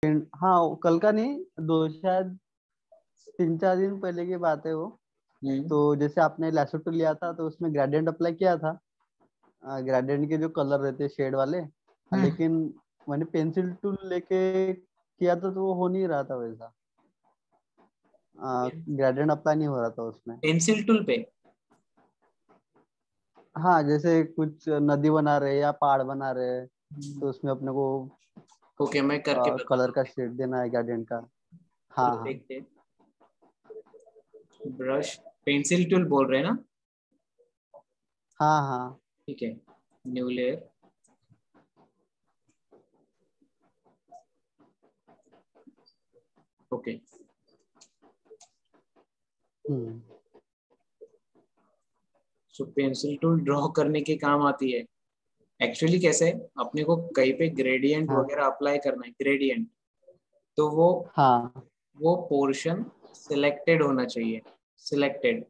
हाँ कल का नहीं, दो शायद 3-4 दिन पहले की बात है वो। तो जैसे आपने लैसो टूल लिया था तो उसमें ग्रेडियंट अप्लाई किया था, ग्रेडियंट के जो कलर रहते हैं शेड वाले। लेकिन मैंने पेंसिल टूल लेके किया था तो वो हो नहीं रहा था वैसा, ग्रेडियंट अप्लाई नहीं हो रहा था उसमें। पेंसिल टूल पे? हाँ जैसे कुछ नदी बना रहे हैं या पहाड़ बना रहे हैं तो उसमें अपने को ओके, मैं करके कलर बताता का हूँ। शेड देना है ग्रेडियंट का। हाँ चलो हाँ देखते हैं। ब्रश, पेंसिल टूल बोल रहे हैं ना? हाँ हाँ। ठीक है, न्यू लेयर। ओके, हम्म सो पेंसिल टूल ड्रॉ करने के काम आती है। एक्चुअली कैसे है, अपने को कहीं पे ग्रेडियंट हाँ वगैरह अप्लाई करना है, ग्रेडियंट, तो हाँ वो पोर्शन सिलेक्टेड होना चाहिए, सिलेक्टेड।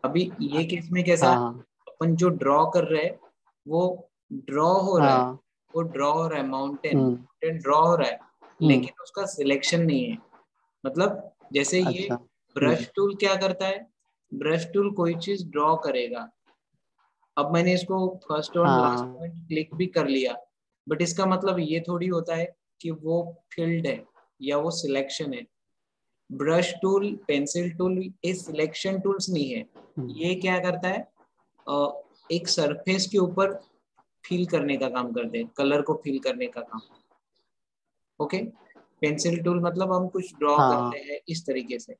अभी ये केस में कैसा है, हाँ अपन जो ड्रॉ कर रहे हैं वो ड्रॉ हो रहा है, हाँ। वो ड्रॉ हो रहा है, माउंटेन हम्म माउंटेन ड्रॉ हो रहा है, हम्म। लेकिन उसका सिलेक्शन नहीं है। मतलब जैसे ये अच्छा। ब्रश टूल क्या करता है, ब्रश टूल कोई चीज ड्रॉ करेगा। अब मैंने इसको फर्स्ट और लास्ट हाँ पॉइंट क्लिक भी कर लिया, बट इसका मतलब ये थोड़ी होता है कि वो फील्ड है या वो सिलेक्शन है। ब्रश टूल, पेंसिल टूल, ये सिलेक्शन टूल्स नहीं है। हम्म, ये क्या करता है, एक सरफेस के ऊपर फील करने का काम करते हैं, कलर को फील करने का काम। ओके, पेंसिल टूल मतलब हम कुछ ड्रॉ करते हाँ। हैं इस तरीके से।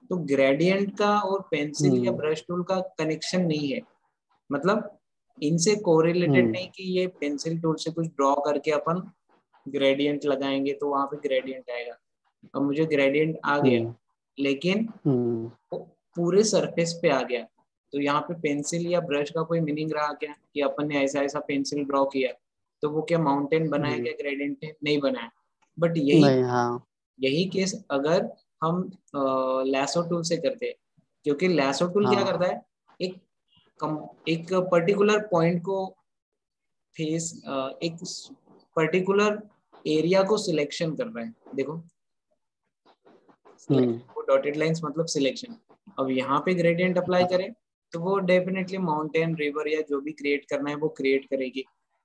तो ग्रेडियंट का और पेंसिल या हम्म ब्रश टूल का कनेक्शन नहीं है। मतलब इनसे कोरिलेटेड हम्म नहीं कि ये पेंसिल टूल से कुछ ड्रॉ करके अपन ग्रेडियंट लगाएंगे तो वहां पे ग्रेडियंट आएगा। अब मुझे ग्रेडियंट आ गया, हम्म लेकिन हम्म। वो पूरे सरफेस पे आ गया। तो यहाँ पे पेंसिल या ब्रश का कोई मीनिंग रहा क्या कि अपन ने ऐसा ऐसा पेंसिल ड्रॉ किया तो वो क्या माउंटेन बनाया, क्या ग्रेडियंट ने नहीं बनाया। बट यही नहीं। हाँ यही केस अगर हम लैसो टूल से करते हैं, क्योंकि लैसो टूल क्या हाँ करता है, एक एक पर्टिकुलर पॉइंट को फेस, एक पर्टिकुलर एरिया को सिलेक्शन कर रहा है। देखो, हम्म सिलेक्शन, वो डॉटेड लाइंस मतलब सिलेक्शन। अब यहाँ पे ग्रेडियंट अप्लाई हाँ करें तो वो डेफिनेटली माउंटेन, रिवर या जो भी क्रिएट करना है वो क्रिएट करेगी,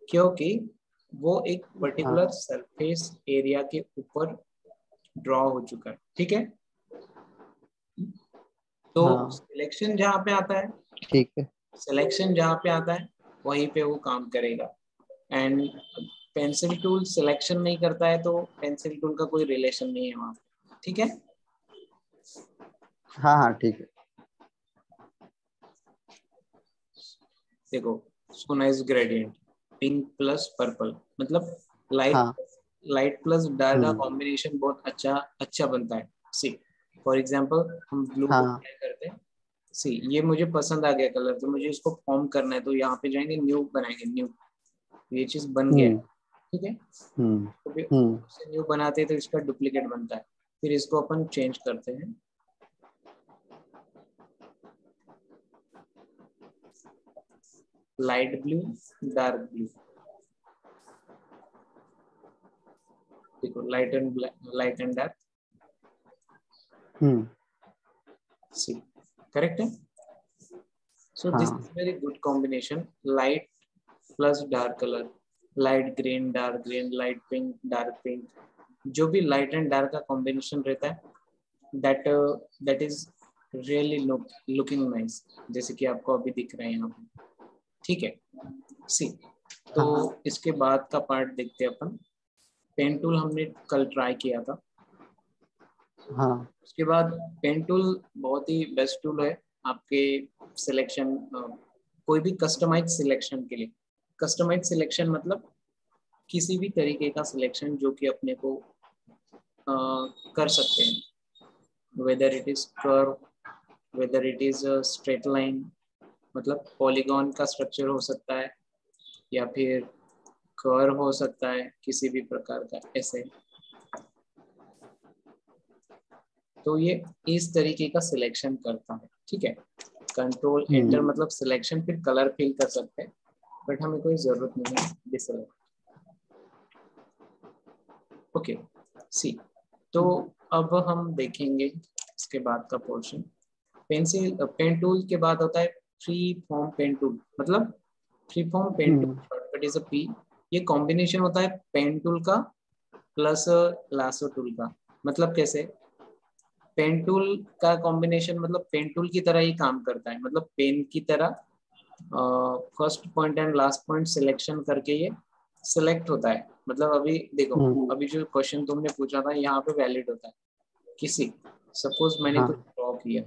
क्योंकि वो एक पर्टिकुलर हाँ सरफेस एरिया के ऊपर ड्रॉ हो चुका है। ठीक है, तो हाँ। सिलेक्शन जहाँ पे आता है, ठीक है। सिलेक्शन जहाँ पे आता है वहीं पे वो काम करेगा। एंड पेंसिल टूल सिलेक्शन नहीं करता है, तो पेंसिल टूल का कोई रिलेशन नहीं है वहाँ पे। ठीक है, हाँ हाँ ठीक है। देखो, सोनाइज ग्रेडियंट, पिंक प्लस पर्पल, मतलब लाइट, हाँ। लाइट प्लस डार्क का हम्म। कॉम्बिनेशन बहुत अच्छा अच्छा बनता है। सी, फॉर एग्जांपल हम ब्लू को हाँ अप्लाई करते हैं। सी, ये मुझे पसंद आ गया कलर, तो मुझे इसको फॉर्म करना है, तो यहाँ पे जाएंगे, न्यू बनाएंगे, न्यू, ये चीज बन गया है। हम्म ठीक है, हम्म तो फिर हम्म। से न्यू बनाते हैं तो इसका डुप्लीकेट बनता है। फिर इसको अपन चेंज करते हैं, लाइट ब्लू, डार्क ब्लू। देखो, light and black, light and dark. Hmm. See, correct है। सो दिस हाँ is very good combination, light plus dark colour, light green, dark green, light pink, dark pink. जो भी light and dark का combination रहता है, that that is really looking nice, जैसे कि आपको अभी दिख रहा है यहाँ पे। ठीक है, सी, तो हाँ इसके बाद का पार्ट देखते हैं अपन। पेन टूल हमने कल ट्राई किया था। हाँ उसके बाद पेन टूल बहुत ही बेस्ट टूल है आपके सिलेक्शन, कोई भी कस्टमाइज सिलेक्शन के लिए। कस्टमाइज सिलेक्शन मतलब किसी भी तरीके का सिलेक्शन जो कि अपने को कर सकते हैं, whether it is curve, whether it is straight line, मतलब पॉलीगॉन का स्ट्रक्चर हो सकता है, या फिर कर्व हो सकता है किसी भी प्रकार का, ऐसे। तो ये इस तरीके का सिलेक्शन करता है। ठीक है, कंट्रोल एंटर हम्म मतलब सिलेक्शन, फिर कलर फिल कर सकते हैं, बट हमें कोई जरूरत नहीं है डिसेलेक्ट। ओके, सी। तो अब हम देखेंगे इसके बाद का पोर्शन। पेन टूल के बाद होता है फ्री फॉर्म पेन टूल। मतलब free form pen tool shortcut is a P. ये कॉम्बिनेशन होता है पेन टूल का प्लस लासो टूल का। मतलब कैसे? पेन टूल का कॉम्बिनेशन मतलब पेन टूल की तरह ही काम करता है। मतलब पेन की तरह first point and last point selection करके ये सिलेक्ट होता है। मतलब अभी देखो, अभी जो क्वेश्चन तुमने पूछा था यहाँ पे वैलिड होता है। किसी सपोज मैंने कुछ ड्रॉ किया,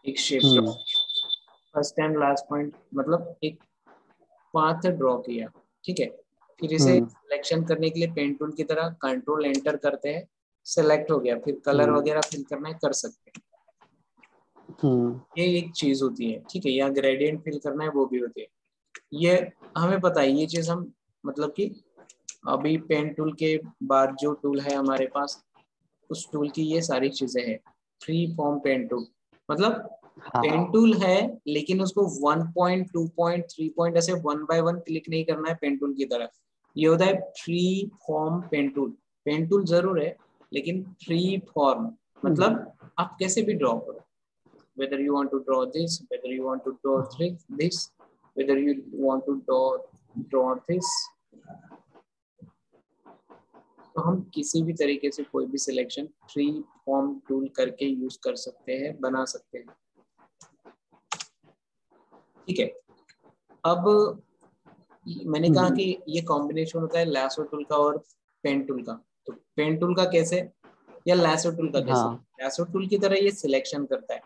एक shape draw, first and last point मतलब एक पाथ ड्रॉ किया, ठीक है। फिर इसे सिलेक्शन करने के लिए पेन टूल की तरह कंट्रोल एंटर करते हैं, सिलेक्ट हो गया। फिर कलर वगैरह फिल करना है कर सकते हैं। ये एक चीज होती है, ठीक है। या ग्रेडियंट फिल करना है वो भी होती है। ये हमें पता है, ये चीज हम मतलब कि अभी पेन टूल के बाद जो टूल है हमारे पास, उस टूल की ये सारी चीजें हैं। फ्री फॉर्म पेन टूल मतलब पेन टूल है, लेकिन उसको 1 पॉइंट 2 पॉइंट 3 पॉइंट ऐसे 1 बाय 1 क्लिक नहीं करना है पेन टूल की तरह। ये होता है free form pen tool. Pen tool जरूर है लेकिन फ्री फॉर्म मतलब आप कैसे भी ड्रॉ करो। whether you want to draw this, whether you want to draw this, whether you want to draw this, तो हम किसी भी तरीके से कोई भी सिलेक्शन फ्री फॉर्म टूल करके यूज कर सकते हैं, बना सकते हैं, ठीक है। अब मैंने कहा कि ये कॉम्बिनेशन होता है लैसो टूल का और पेन टूल का। तो पेन टूल का कैसे या लैसो टूल का कैसे? लैसो टूल की तरह ये सिलेक्शन करता है।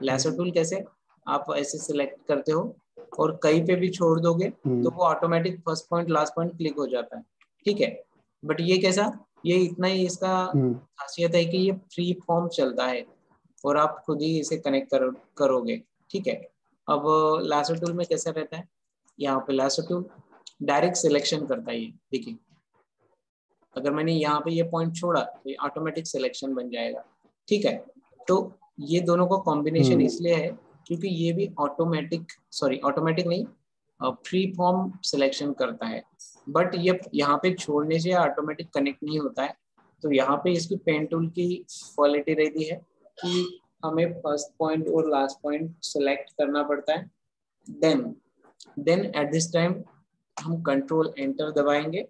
लैसो टूल कैसे? आप ऐसे सिलेक्ट करते हो और कहीं पे भी छोड़ दोगे तो वो automatic first point last point click हो जाता है, ठीक है। बट ये कैसा, ये इतना ही इसका खासियत है कि ये फ्री फॉर्म चलता है और आप खुद ही इसे कनेक्ट करोगे, ठीक है। अब लैसो टूल में कैसा रहता है, यहाँ पे लैसो टूल डायरेक्ट सिलेक्शन करता है। ये देखिए, अगर मैंने यहाँ पे ये पॉइंट छोड़ा तो ये ऑटोमेटिक सिलेक्शन बन जाएगा, ठीक है। तो ये दोनों का कॉम्बिनेशन इसलिए है क्योंकि ये भी ऑटोमेटिक नहीं, फ्री फॉर्म सिलेक्शन करता है। बट ये यहाँ पे छोड़ने से ऑटोमेटिक कनेक्ट नहीं होता है। तो यहाँ पे इसकी पेन टूल की क्वालिटी रहती है कि हमें फर्स्ट पॉइंट और लास्ट पॉइंट सिलेक्ट करना पड़ता है। देन एट दिस टाइम हम कंट्रोल एंटर दबाएंगे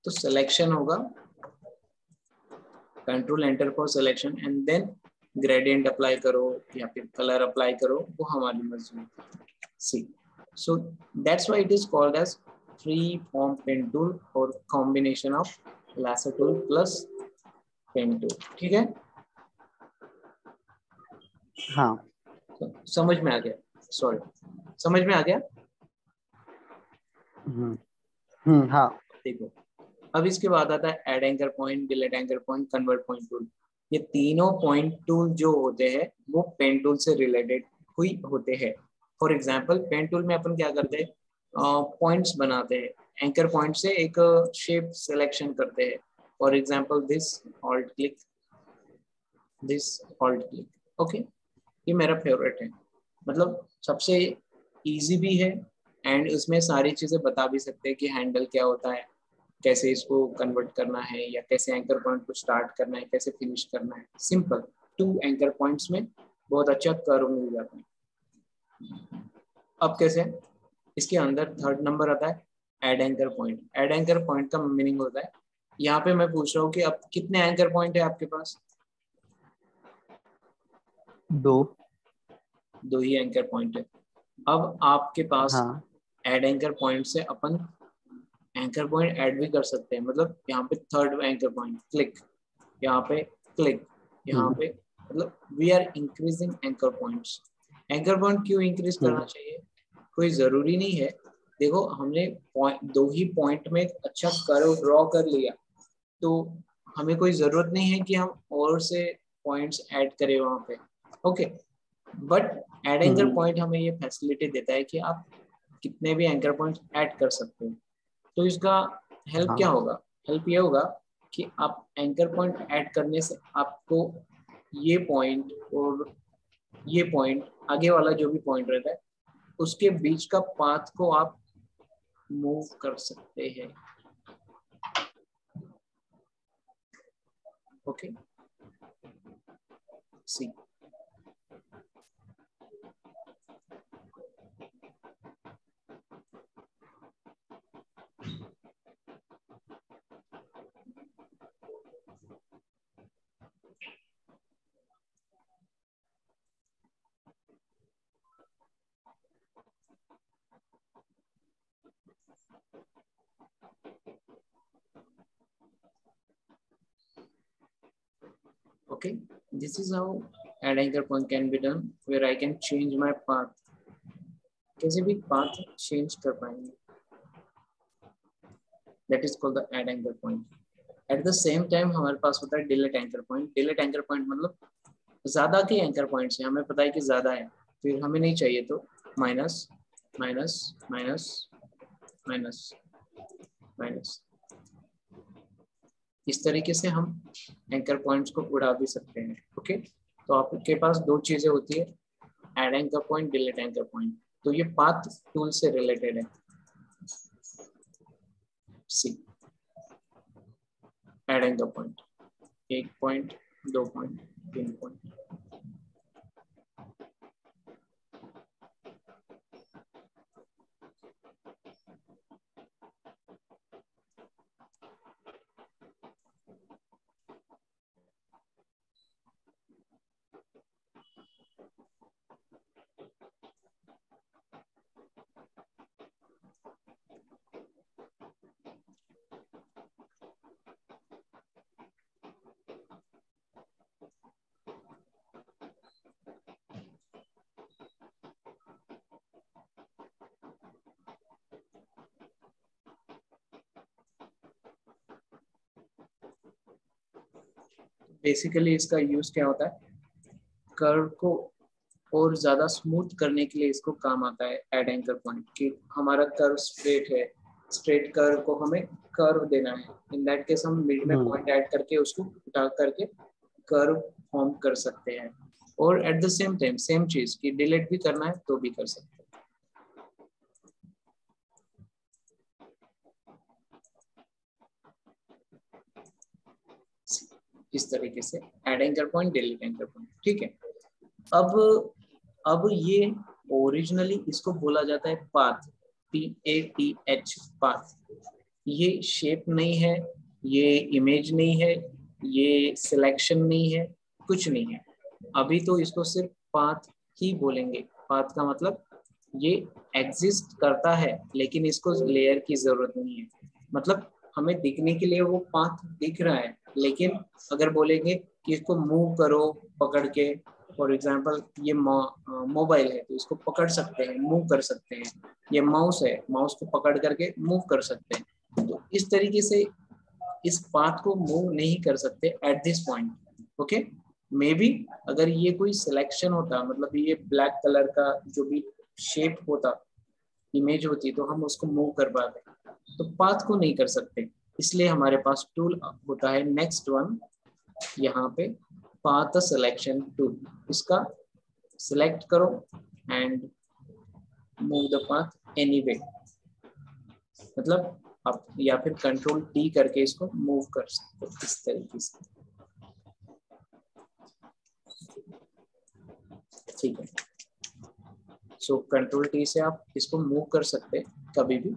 तो सिलेक्शन होगा, control enter for selection, and then gradient apply करो या फिर कलर अप्लाई करो, वो हमारी मर्जी। See, so that's why it is called as free form pen tool और combination of lasso tool plus pen tool, ठीक है। हाँ, समझ में आ गया? सॉरी, समझ में आ गया? हाँ। देखो, अब इसके बाद आता है add anchor point, delete anchor point, convert point tool. ये तीनों पॉइंट टूल जो होते हैं वो पेन टूल से रिलेटेड हुई होते हैं। फॉर एग्जांपल पेन टूल में अपन क्या करते हैं, पॉइंट्स बनाते हैं। एंकर पॉइंट से एक शेप सिलेक्शन करते हैं। For example this alt click, this alt click, okay. ये मेरा फेवरेट है, मतलब सबसे इजी भी है एंड उसमें सारी चीजें बता भी सकते हैं कि हैंडल क्या होता है, कैसे इसको कन्वर्ट करना है, या कैसे एंकर पॉइंट को स्टार्ट करना है, कैसे फिनिश करना है। सिंपल 2 एंकर पॉइंट्स में बहुत अच्छा कर्व मिल जाता है। अब कैसे, इसके अंदर थर्ड नंबर आता है add anchor point. Add anchor point का मीनिंग होता है, यहाँ पे मैं पूछ रहा हूँ कि अब कितने एंकर पॉइंट है आपके पास? 2 ही एंकर पॉइंट है। अब आपके पास ऐड एंकर पॉइंट से अपन एंकर पॉइंट ऐड भी कर सकते हैं। मतलब यहाँ पे थर्ड एंकर पॉइंट क्लिक, यहाँ पे क्लिक, यहाँ पे, मतलब we are increasing anchor points. Anchor point क्यों इंक्रीज करना चाहिए? कोई जरूरी नहीं है। देखो, हमने 2 ही पॉइंट में अच्छा कर्व ड्रॉ कर लिया तो हमें कोई जरूरत नहीं है कि हम और से पॉइंट्स ऐड करें वहां पे, okay. But add anchor point हमें ये फैसिलिटी देता है कि आप कितने भी एंकर पॉइंट ऐड कर सकते हो। तो इसका हेल्प क्या होगा? हेल्प ये होगा कि आप एंकर पॉइंट ऐड करने से आपको ये पॉइंट और ये पॉइंट, आगे वाला जो भी पॉइंट रहता है उसके बीच का पाथ को आप मूव कर सकते हैं। Okay see okay, this is how add anchor point can be done where I can change my path. कैसे भी path change कर पाएंगे, that is called the add anchor point. At the same time हमारे पास होता है delete anchor point. delete anchor point मतलब ज्यादा के एंकर पॉइंट्स हैं, हमें पता है कि ज्यादा है, फिर हमें नहीं चाहिए तो minus minus minus minus minus, इस तरीके से हम एंकर पॉइंट्स को उड़ा भी सकते हैं. ओके, तो आपके पास दो चीजें होती है, add anchor point, delete anchor point. तो ये पाथ टूल से रिलेटेड है. See add anchor point, 1 point, 2 point, 3 point. Basically इसका यूज क्या होता है, कर्व को और ज्यादा स्मूथ करने के लिए इसको काम आता है एड एंकर पॉइंट. कि हमारा कर्व स्ट्रेट है, स्ट्रेट कर्व को हमें कर्व देना है, इन दैट केस हम मिड में पॉइंट ऐड करके उसको उठा करके कर्व फॉर्म कर सकते हैं. और at the same time same चीज की डिलीट भी करना है तो भी कर सकते हैं. इस तरीके से add anchor point, delete anchor point. ठीक है, अब ये ओरिजिनली इसको बोला जाता है पाथ, PATH, पाथ. ये शेप नहीं है, ये इमेज नहीं है, ये सिलेक्शन नहीं है, कुछ नहीं है. अभी तो इसको सिर्फ पाथ ही बोलेंगे. पाथ का मतलब ये एग्जिस्ट करता है लेकिन इसको लेयर की जरूरत नहीं है. मतलब हमें दिखने के लिए वो पाथ दिख रहा है, लेकिन अगर बोलेंगे कि इसको मूव करो पकड़ के, फॉर एग्जांपल ये मोबाइल है तो इसको पकड़ सकते हैं, मूव कर सकते हैं. ये माउस है, माउस को पकड़ करके मूव कर सकते हैं. तो इस तरीके से इस पाथ को मूव नहीं कर सकते at this point. Okay, may be अगर ये कोई सिलेक्शन होता, मतलब ये ब्लैक कलर का जो भी शेप होता, इमेज होती, तो हम उसको मूव कर पाते. तो पाथ को नहीं कर सकते, इसलिए हमारे पास टूल होता है नेक्स्ट वन, यहाँ पे पाथ सिलेक्शन टूल. इसका सिलेक्ट करो and move the path anyway. मतलब आप या फिर कंट्रोल T करके इसको मूव कर सकते हो इस तरीके से. ठीक है, सो कंट्रोल T से आप इसको मूव कर सकते हैं कभी भी.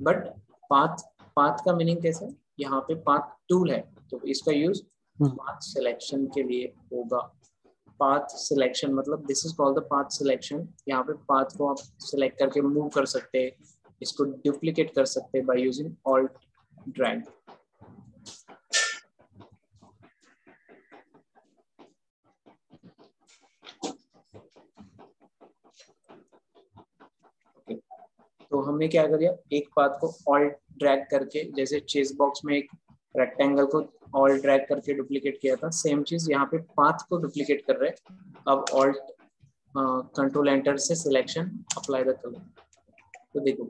बट पाथ का मीनिंग कैसा है, यहाँ पे पाथ टूल है तो इसका यूज पाथ सिलेक्शन के लिए होगा. पाथ सिलेक्शन मतलब this is called the path selection. यहाँ पे पाथ को आप सिलेक्ट करके मूव कर सकते हैं, इसको डुप्लीकेट कर सकते हैं बाय यूजिंग ऑल्ट ड्रैग. तो हमने क्या कर दिया, एक पाथ को ऑल्ट ड्रैग करके, जैसे चेस बॉक्स में एक रेक्टेंगल को ऑल्ट ड्रैग करके डुप्लीकेट किया था, सेम चीज यहाँ पे पाथ को डुप्लीकेट कर रहे हैं. अब ऑल्ट कंट्रोल एंटर से सिलेक्शन, अप्लाई द कलर. तो देखो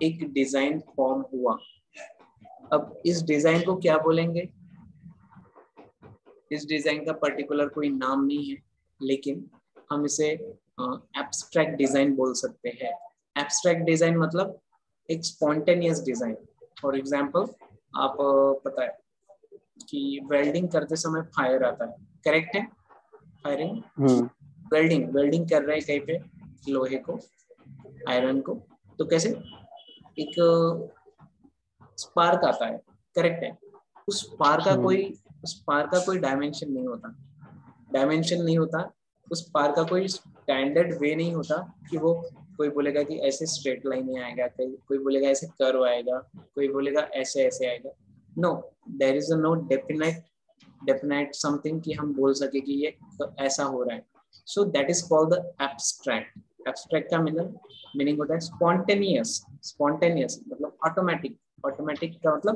एक डिजाइन फॉर्म हुआ. अब इस डिजाइन को क्या बोलेंगे, इस डिजाइन का पर्टिकुलर कोई नाम नहीं है, लेकिन हम इसे एब्स्ट्रैक्ट डिजाइन बोल सकते हैं. एब्स्ट्रैक्ट डिजाइन मतलब एक स्पॉन्टेनियस डिजाइन. फॉर एग्जांपल आप पता है कि वेल्डिंग करते समय फायर आता है, करेक्ट है? फायरिंग, वेल्डिंग कर रहे हैं कहीं पे लोहे को, आयरन को, तो कैसे एक स्पार्क आता है, करेक्ट है? उस स्पार्क का कोई डायमेंशन नहीं होता, उस स्पार्क का कोई स्टैंडर्ड वे नहीं होता कि वो कोई बोलेगा कि ऐसे स्ट्रेट लाइन में आएगा, कोई बोलेगा ऐसे कर्व आएगा, कोई बोलेगा ऐसे ऐसे आएगा। No, there is no definite something कि हम बोल सके कि ये तो ऐसा हो रहा है। So that is called the abstract का मीनिंग होता है स्पॉन्टेनियस मतलब ऑटोमेटिक का मतलब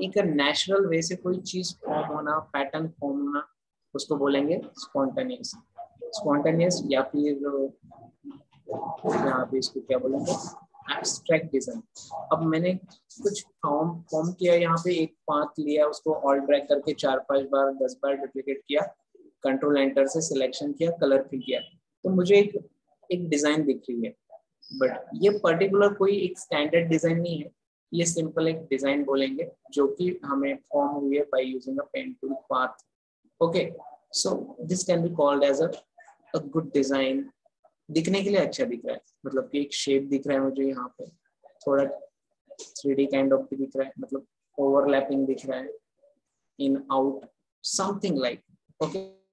एक नेचुरल वे से कोई चीज फॉर्म होना, पैटर्न फॉर्म होना, उसको बोलेंगे स्पॉन्टेनियस या फिर यहाँ पे इसको क्या बोलेंगे, एब्स्ट्रैक्ट डिजाइन। अब मैंने कुछ फॉर्म किया, यहाँ पे एक पाथ लिया, उसको ऑल्ट ड्रैग करके 4-5 बार 10 बार डुप्लीकेट किया, कंट्रोल एंटर से सिलेक्शन किया, कलर फिल किया, तो मुझे एक डिजाइन दिख रही है। बट ये पर्टिकुलर कोई एक स्टैंडर्ड डिजाइन नहीं है, ये सिंपल एक डिजाइन बोलेंगे जो कि हमें फॉर्म हुई है by using a pen tool path. Okay, so this can be called as a good design. दिखने के लिए अच्छा दिख रहा है, मतलब कि एक शेप दिख रहा है मुझे यहाँ पे, थोड़ा 3D काइंड ऑफ भी दिख रहा है, मतलब ओवरलैपिंग दिख रहा है, in out something like. Okay,